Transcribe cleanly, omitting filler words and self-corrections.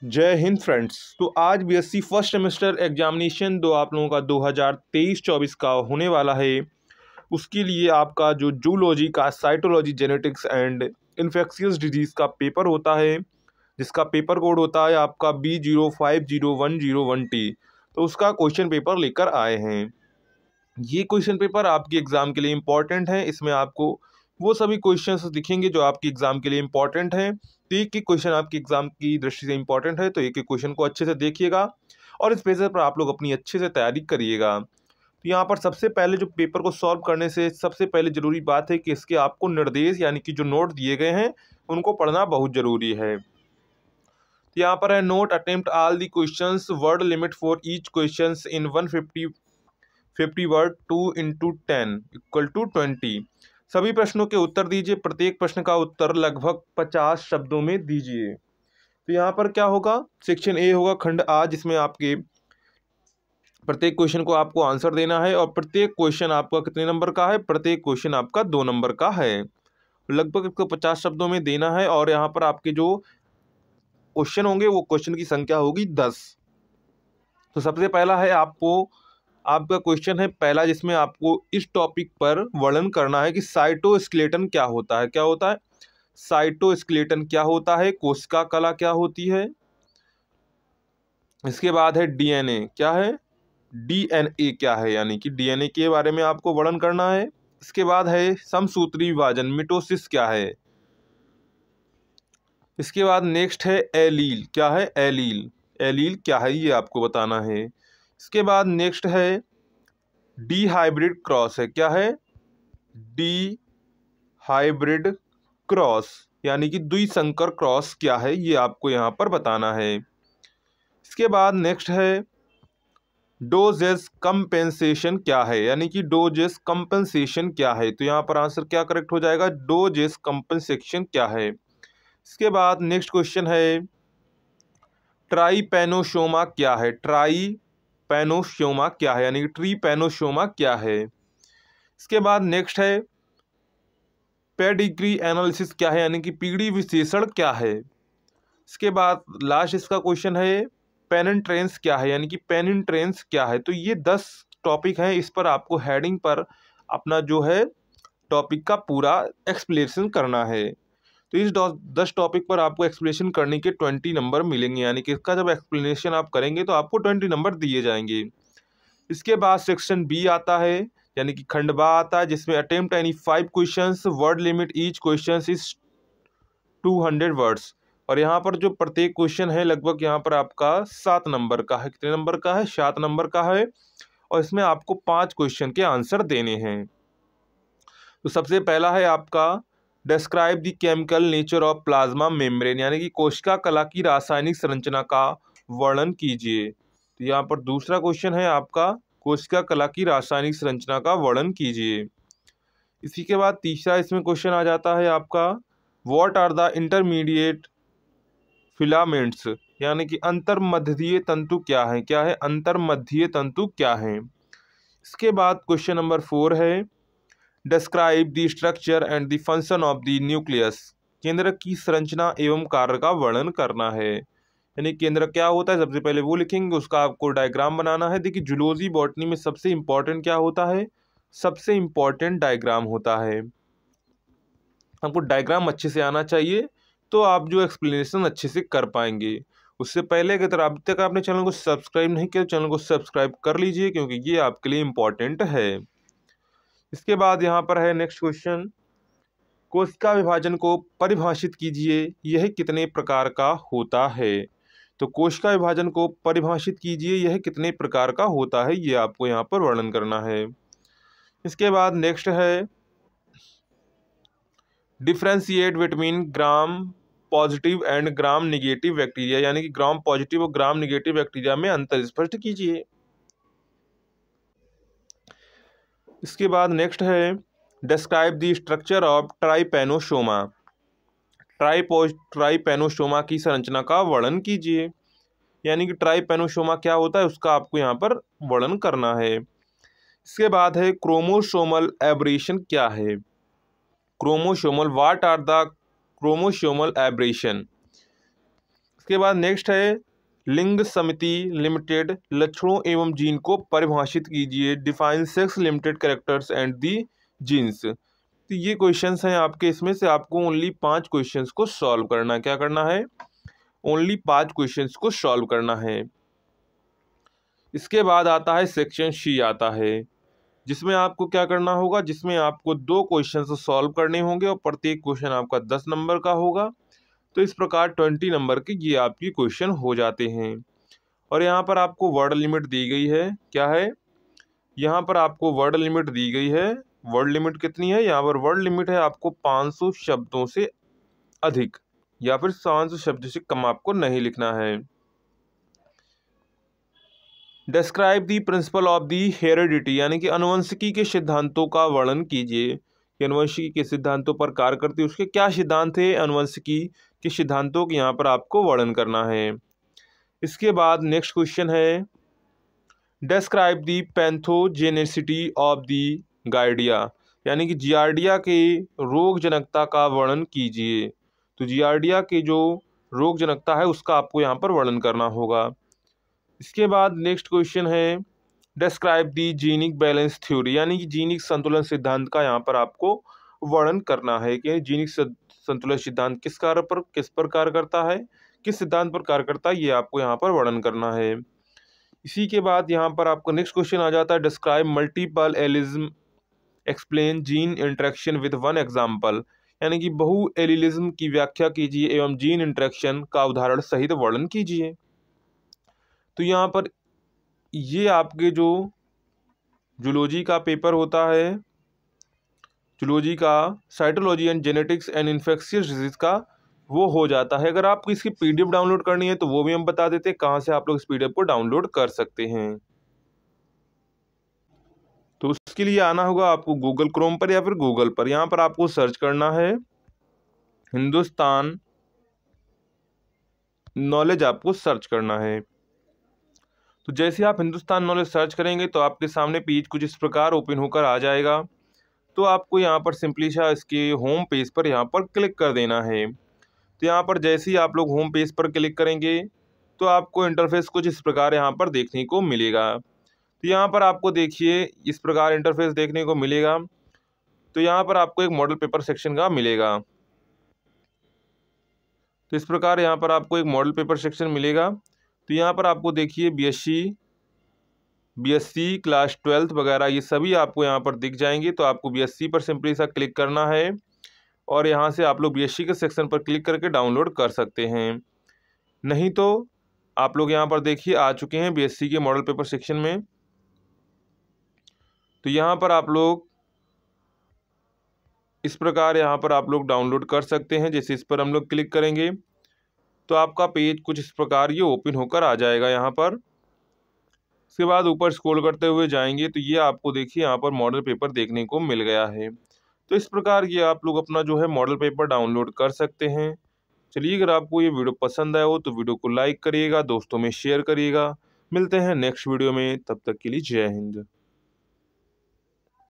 जय हिंद फ्रेंड्स। तो आज बीएससी फर्स्ट सेमेस्टर एग्जामिनेशन आप लोगों का 2023-24 का होने वाला है। उसके लिए आपका जो जूलॉजी का cytology genetics and infectious disease का पेपर होता है, जिसका पेपर कोड होता है आपका B050101T। तो उसका क्वेश्चन पेपर लेकर आए हैं। ये क्वेश्चन पेपर आपके एग्ज़ाम के लिए इम्पॉर्टेंट है। इसमें आपको वो सभी क्वेश्चंस दिखेंगे जो आपके एग्ज़ाम के लिए इम्पॉर्टेंट हैं। तो एक एक क्वेश्चन आपके एग्ज़ाम की दृष्टि से इम्पॉर्टेंट है, तो एक एक क्वेश्चन को अच्छे से देखिएगा और इस बेसिस पर आप लोग अपनी अच्छे से तैयारी करिएगा। तो यहाँ पर सबसे पहले जो पेपर को सॉल्व करने से सबसे पहले ज़रूरी बात है कि इसके आपको निर्देश यानी कि जो नोट दिए गए हैं उनको पढ़ना बहुत ज़रूरी है। तो यहाँ पर है note attempt all the questions, word limit for each questions in 150 word 2 × 10 = 20। सभी प्रश्नों के उत्तर दीजिए। प्रत्येक प्रश्न का उत्तर लगभग 50 शब्दों में दीजिए। तो यहाँ पर क्या होगा, सेक्शन ए होगा खंड आ, जिसमें आपके प्रत्येक क्वेश्चन को आपको आंसर देना है और प्रत्येक क्वेश्चन आपका कितने नंबर का है, प्रत्येक क्वेश्चन आपका 2 नंबर का है। लगभग इसको 50 शब्दों में देना है और यहाँ पर आपके जो क्वेश्चन होंगे वो क्वेश्चन की संख्या होगी 10। तो सबसे पहला है आपका क्वेश्चन है पहला, जिसमें आपको इस टॉपिक पर वर्णन करना है कि साइटोस्केलेटन क्या होता है। क्या होता है साइटोस्केलेटन, क्या होता है कोशिका कला, क्या होती है। इसके बाद है डीएनए, क्या है डीएनए क्या है, यानी कि डीएनए के बारे में आपको वर्णन करना है। इसके बाद है समसूत्री विभाजन, मिटोसिस क्या है। इसके बाद नेक्स्ट है एलील, क्या है एलील, एलील क्या है ये आपको बताना है। इसके बाद नेक्स्ट है डी हाइब्रिड क्रॉस है, क्या है डी हाइब्रिड क्रॉस, यानी कि द्विसंकर क्रॉस क्या है ये आपको यहाँ पर बताना है। इसके बाद नेक्स्ट है डोजेस कंपेंसेशन क्या है, यानी कि डोजेस कंपेंसेशन क्या है। तो यहाँ पर आंसर क्या करेक्ट हो जाएगा, डोजेस कंपेंसेशन क्या है। इसके बाद नेक्स्ट क्वेश्चन है ट्राइपेनोसोमा क्या है, ट्राइपेनोसोमा क्या है, यानी कि ट्रीपेनोसोमा क्या है। इसके बाद नेक्स्ट है पेडिग्री एनालिसिस क्या है, यानी कि पीढ़ी विश्लेषण क्या है। इसके बाद लास्ट इसका क्वेश्चन है पेनिट्रेंस क्या है, यानी कि पेनिट्रेंस क्या है। तो ये 10 टॉपिक हैं, इस पर आपको हेडिंग पर अपना जो है टॉपिक का पूरा एक्सप्लेनेशन करना है। तो इस 10 टॉपिक पर आपको एक्सप्लेनेशन करने के 20 नंबर मिलेंगे, यानी कि इसका जब एक्सप्लेनेशन आप करेंगे तो आपको 20 नंबर दिए जाएंगे। इसके बाद सेक्शन बी आता है, यानी कि खंड बा आता है, जिसमें attempt any 5 questions, word limit each question is 200 words. और यहाँ पर जो प्रत्येक क्वेश्चन है लगभग यहाँ पर आपका 7 नंबर का है। कितने नंबर का है, 7 नंबर का है। और इसमें आपको 5 क्वेश्चन के आंसर देने हैं। तो सबसे पहला है आपका describe the chemical nature of plasma membrane, यानी कि कोशिका कला की रासायनिक संरचना का वर्णन कीजिए। तो यहाँ पर दूसरा क्वेश्चन है आपका कोशिका कला की रासायनिक संरचना का वर्णन कीजिए। इसी के बाद तीसरा इसमें क्वेश्चन आ जाता है आपका what are the intermediate filaments, यानी कि अंतर्मध्यीय तंतु क्या है, क्या है अंतर्मध्यीय तंतु क्या है। इसके बाद क्वेश्चन नंबर 4 है describe the structure and the function of the nucleus, केंद्र की संरचना एवं कार्य का वर्णन करना है। यानी केंद्र क्या होता है सबसे पहले वो लिखेंगे, उसका आपको डायग्राम बनाना है। देखिए जूलॉजी बॉटनी में सबसे इंपॉर्टेंट क्या होता है, सबसे इंपॉर्टेंट डायग्राम होता है। आपको डायग्राम अच्छे से आना चाहिए तो आप जो एक्सप्लेनेशन अच्छे से कर पाएंगे। उससे पहले अगर अब तक आपने चैनल को सब्सक्राइब नहीं किया तो चैनल को सब्सक्राइब कर लीजिए, क्योंकि ये आपके लिए इम्पॉर्टेंट है। इसके बाद यहाँ पर है नेक्स्ट क्वेश्चन कोशिका विभाजन को परिभाषित कीजिए, यह कितने प्रकार का होता है। तो कोशिका विभाजन को परिभाषित कीजिए, यह कितने प्रकार का होता है, ये आपको यहाँ पर वर्णन करना है। इसके बाद नेक्स्ट है differentiate between gram positive and gram negative bacteria, यानी कि ग्राम पॉजिटिव और ग्राम निगेटिव बैक्टीरिया में अंतर स्पष्ट कीजिए। इसके बाद नेक्स्ट है describe the structure of Trypanosoma, Trypanosoma की संरचना का वर्णन कीजिए। यानी कि ट्राइपेनोसोमा क्या होता है उसका आपको यहाँ पर वर्णन करना है। इसके बाद है क्रोमोसोमल एब्रेशन क्या है, chromosomal what are the chromosomal aberration. इसके बाद नेक्स्ट है लिंग समिति लिमिटेड लक्षणों एवं जीन को परिभाषित कीजिए, define sex limited characters and the genes. तो ये क्वेश्चंस हैं आपके, इसमें से आपको ओनली 5 क्वेश्चंस को सॉल्व करना है। क्या करना है? ओनली 5 क्वेश्चंस को सॉल्व करना है। इसके बाद आता है सेक्शन सी आता है, जिसमें आपको क्या करना होगा, जिसमें आपको 2 क्वेश्चंस सॉल्व करने होंगे और प्रत्येक क्वेश्चन आपका 10 नंबर का होगा। तो इस प्रकार 20 नंबर के ये आपकी क्वेश्चन हो जाते हैं। और यहाँ पर आपको वर्ड लिमिट दी गई है। क्या है? यहाँ पर आपको वर्ड लिमिट दी गई है। वर्ड लिमिट कितनी है? यहाँ पर वर्ड लिमिट है आपको 500 शब्दों से अधिक या फिर 500 शब्दों से कम आपको नहीं लिखना है। Describe the principle of the heredity, यानी कि अनुवंशिकी के सिद्धांतों का वर्णन कीजिए कि अनुवंशिकी के सिद्धांतों पर कार्य करती है, उसके क्या सिद्धांत है, अनुवंशिकी के सिद्धांतों के यहाँ पर आपको वर्णन करना है। इसके बाद नेक्स्ट क्वेश्चन है describe the pathogenicity of the giardia, यानी कि जियार्डिया के रोग जनकता का वर्णन कीजिए। तो जियार्डिया के जो रोग जनकता है उसका आपको यहाँ पर वर्णन करना होगा। इसके बाद नेक्स्ट क्वेश्चन है डिस्क्राइब दी जीनिक बैलेंस थ्योरी, यानी कि जीनिक संतुलन सिद्धांत का यहाँ पर आपको वर्णन करना है कि जीनिक संतुलन सिद्धांत किस पर कार्य करता है, किस सिद्धांत पर कार्य करता है, ये आपको यहाँ पर वर्णन करना है। इसी के बाद यहाँ पर आपको नेक्स्ट क्वेश्चन आ जाता है describe multiple allelism explain gene interaction with one example, यानी कि बहु एलिलिज्म की व्याख्या कीजिए एवं जीन इंटरेक्शन का उदाहरण सहित वर्णन कीजिए। तो यहाँ पर ये आपके जो जूलॉजी का पेपर होता है, जूलॉजी का cytology and genetics and infectious disease का, वो हो जाता है। अगर आपको इसकी पीडीएफ डाउनलोड करनी है तो वो भी हम बता देते हैं कहाँ से आप लोग इस पीडीएफ को डाउनलोड कर सकते हैं। तो उसके लिए आना होगा आपको गूगल क्रोम पर या फिर गूगल पर, यहाँ पर आपको सर्च करना है हिंदुस्तान नॉलेज, आपको सर्च करना है। तो जैसे आप हिंदुस्तान नॉलेज सर्च करेंगे तो आपके सामने पेज कुछ इस प्रकार ओपन होकर आ जाएगा। तो आपको यहाँ पर सिंपली सा इसके होम पेज पर यहाँ पर क्लिक कर देना है। तो यहाँ पर जैसे ही आप लोग होम पेज पर क्लिक करेंगे तो आपको इंटरफेस कुछ इस प्रकार यहाँ पर देखने को मिलेगा। तो यहाँ पर आपको देखिए इस प्रकार इंटरफेस देखने को मिलेगा। तो यहाँ पर आपको एक मॉडल पेपर सेक्शन का मिलेगा। तो इस प्रकार यहाँ पर आपको एक मॉडल पेपर सेक्शन मिलेगा। तो यहाँ पर आपको देखिए बीएससी क्लास 12th वगैरह ये सभी आपको यहाँ पर दिख जाएंगे। तो आपको बीएससी पर सिंपली सा क्लिक करना है और यहाँ से आप लोग बीएससी के सेक्शन पर क्लिक करके डाउनलोड कर सकते हैं। नहीं तो आप लोग यहाँ पर देखिए आ चुके हैं बीएससी के मॉडल पेपर सेक्शन में। तो यहाँ पर आप लोग इस प्रकार यहाँ पर आप लोग डाउनलोड कर सकते हैं। जैसे इस पर हम लोग क्लिक करेंगे तो आपका पेज कुछ इस प्रकार ये ओपन होकर आ जाएगा यहाँ पर। इसके बाद ऊपर स्क्रॉल करते हुए जाएंगे तो ये आपको देखिए यहाँ पर मॉडल पेपर देखने को मिल गया है। तो इस प्रकार ये आप लोग अपना जो है मॉडल पेपर डाउनलोड कर सकते हैं। चलिए, अगर आपको ये वीडियो पसंद आया हो तो वीडियो को लाइक करिएगा, दोस्तों में शेयर करिएगा। मिलते हैं नेक्स्ट वीडियो में, तब तक के लिए जय हिंद।